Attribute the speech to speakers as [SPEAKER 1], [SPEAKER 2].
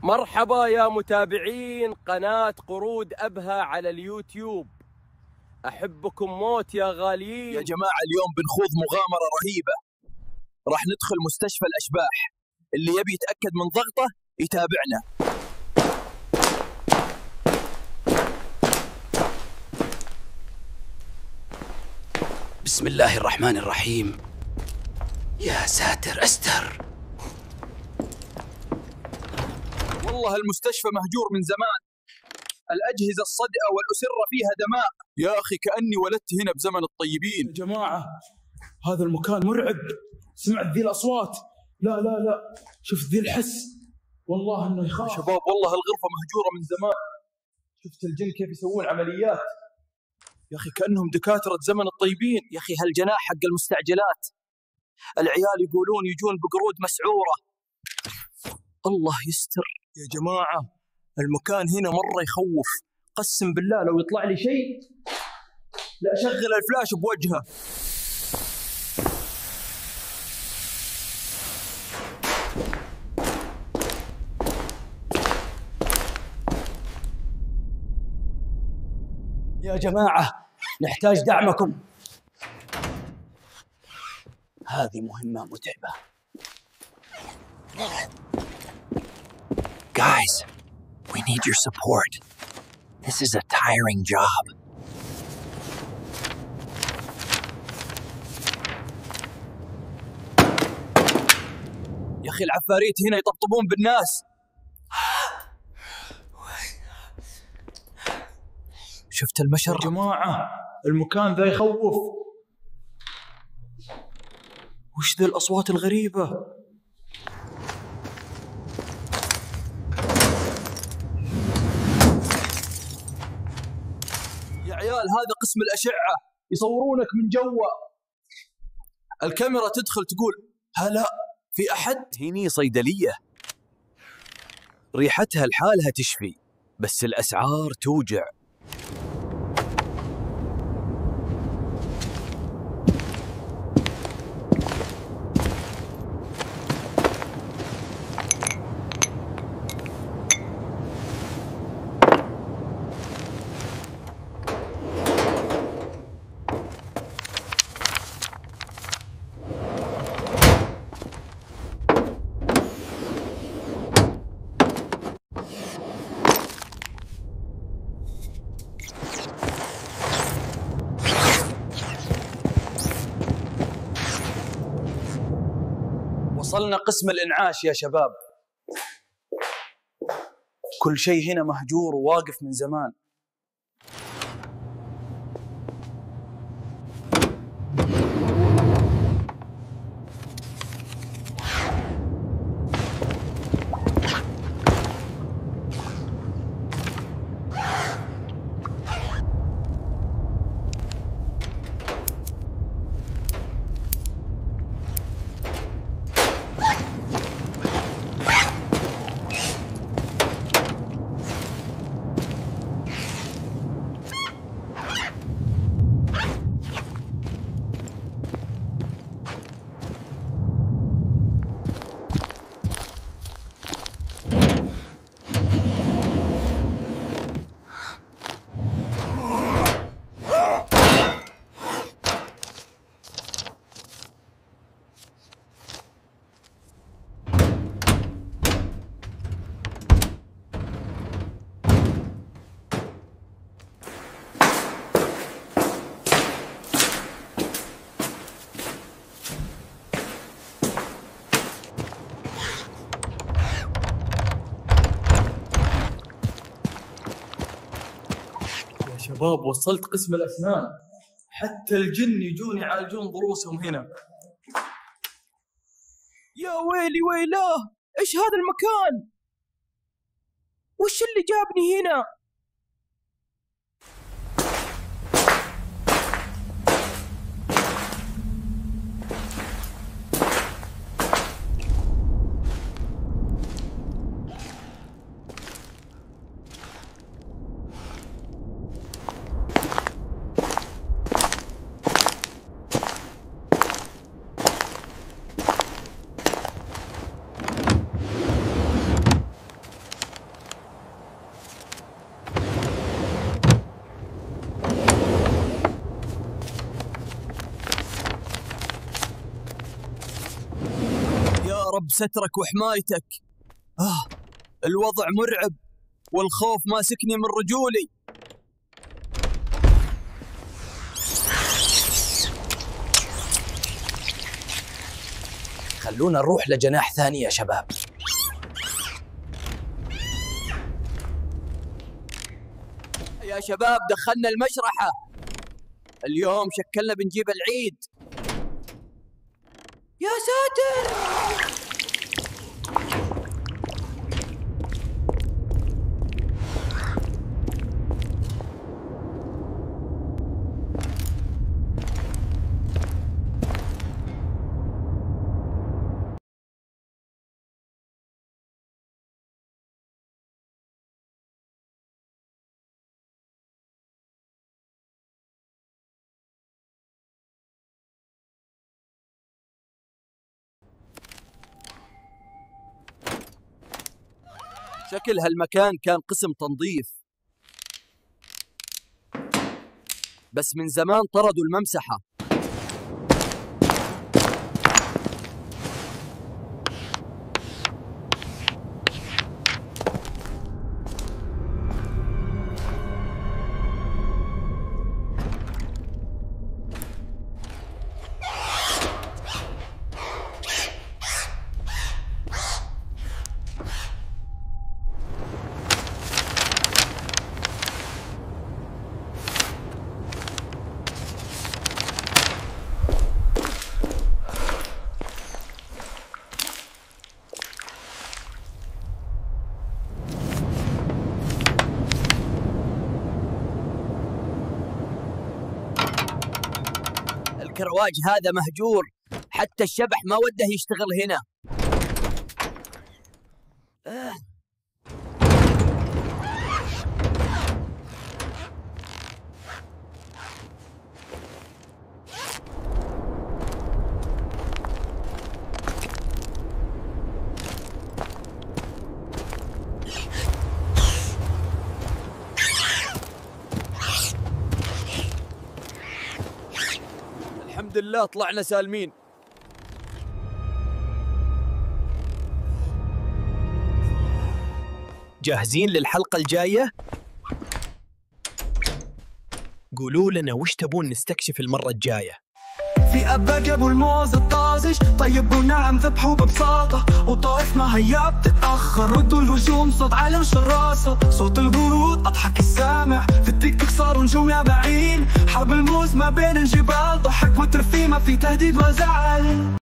[SPEAKER 1] مرحبا يا متابعين قناة قرود أبها على اليوتيوب، أحبكم موت يا غاليين.
[SPEAKER 2] يا جماعة اليوم بنخوض مغامرة رهيبة، راح ندخل مستشفى الأشباح. اللي يبي يتأكد من ضغطه يتابعنا.
[SPEAKER 3] بسم الله الرحمن الرحيم. يا ساتر استر.
[SPEAKER 2] والله المستشفى مهجور من زمان، الأجهزة الصدئة والأسرة فيها دماء. يا أخي كأني ولدت هنا بزمن الطيبين.
[SPEAKER 4] يا جماعة هذا المكان مرعب، سمعت ذي الأصوات. لا لا لا، شفت ذي الحس، والله إنه يخاف.
[SPEAKER 2] يا شباب والله الغرفة مهجورة من زمان.
[SPEAKER 4] شفت الجن كيف يسوون عمليات.
[SPEAKER 2] يا أخي كأنهم دكاترة زمن الطيبين.
[SPEAKER 3] يا أخي هالجناح حق المستعجلات، العيال يقولون يجون بقرود مسعورة. الله يستر.
[SPEAKER 2] يا جماعة المكان هنا مرة يخوف، قسم بالله لو يطلع لي شيء لا أشغل الفلاش بوجهه.
[SPEAKER 3] يا جماعة نحتاج دعمكم، هذه مهمة متعبة.
[SPEAKER 5] Guys, we need your support. This is a tiring job.
[SPEAKER 2] يا أخي العفاريت هنا يطبطبون بالناس. شفت المشر؟
[SPEAKER 4] يا جماعة المكان ذا يخوف.
[SPEAKER 2] وش ذي الأصوات الغريبة؟ يا عيال هذا قسم الأشعة، يصورونك من جوا. الكاميرا تدخل تقول هلا في أحد؟
[SPEAKER 5] هني صيدلية، ريحتها لحالها تشفي، بس الأسعار توجع.
[SPEAKER 2] وصلنا قسم الإنعاش يا شباب. كل شيء هنا مهجور وواقف من زمان.
[SPEAKER 4] شباب وصلت قسم الأسنان، حتى الجن يجون يعالجون ضروسهم هنا.
[SPEAKER 2] يا ويلي ويلاه، إيش هذا المكان؟ وش اللي جابني هنا؟ بسترك وحمايتك. الوضع مرعب والخوف ماسكني من رجولي.
[SPEAKER 5] خلونا نروح لجناح ثاني يا شباب.
[SPEAKER 1] يا شباب دخلنا المشرحة، اليوم شكلنا بنجيب العيد. يا ساتر!
[SPEAKER 2] شكل هالمكان كان قسم تنظيف، بس من زمان طردوا الممسحة.
[SPEAKER 1] الكرواج هذا مهجور، حتى الشبح ما وده يشتغل هنا.
[SPEAKER 2] الحمد لله طلعنا سالمين.
[SPEAKER 5] جاهزين للحلقة الجاية؟ قولوا لنا وش تبون نستكشف المرة الجاية.
[SPEAKER 6] في أبا جابوا الموز الطازج، طيب ونعم ذبحوا ببساطة، وطائف ما هيا بتتأخر، ردوا الهجوم صوت علم شراسة، صوت البرود أضحك السامع، في التيك توك صاروا نجوم يا بعين، حرب الموز ما بين الجبال، ضحك وترفيه ما في تهديد وزعل.